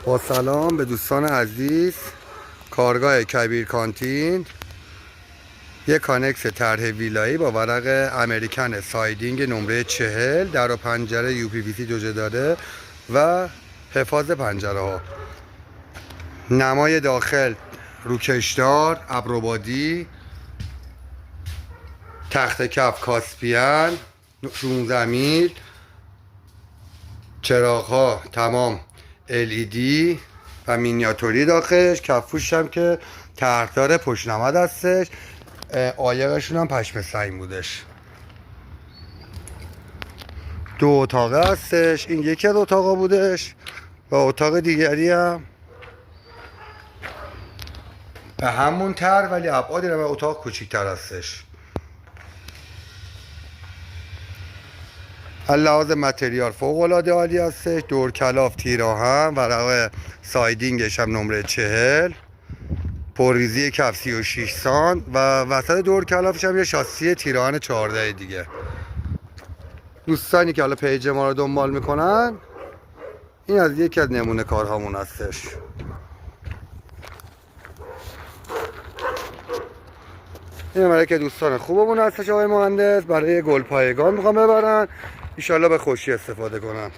با سلام به دوستان عزیز. کارگاه کبیر کانتین، یک کانکس طرح ویلایی با ورق امریکن سایدینگ نمره 40، در و پنجره یو پی وی سی جوجه داره و حفاظ پنجره ها. نمای داخل روکشدار، ابروبادی، تخت کف کاسپیان، 16 میل، چراغ ها تمام LED و مینیاتوری داخلش. کفوش هم که طرحدار پشت نمد هستش. عایقشون هم پشم سنگ بودش. 2 اتاقه هستش. این یکی از اتاقا بودش و اتاق دیگری هم به همون تر ولی ابعادی رو به اتاق کوچیک‌تر هستش. لحاظ متریال فوق العاده عالی هستش. دور کلاف تیراهن، ورق سایدینگش هم نمره 40، پرریزی کف 36 سان و وسط دور کلافش هم یه شاسی تیراهن 14 دیگه. دوستانی که حالا پیج ما رو دنبال میکنن، این از یکی از نمونه کارهامون هستش. این برای که دوستان خوبمون هستش. آقای مهندس برای گل پایگان میخوام ببرن، ان شاءالله به خوشی استفاده کنن.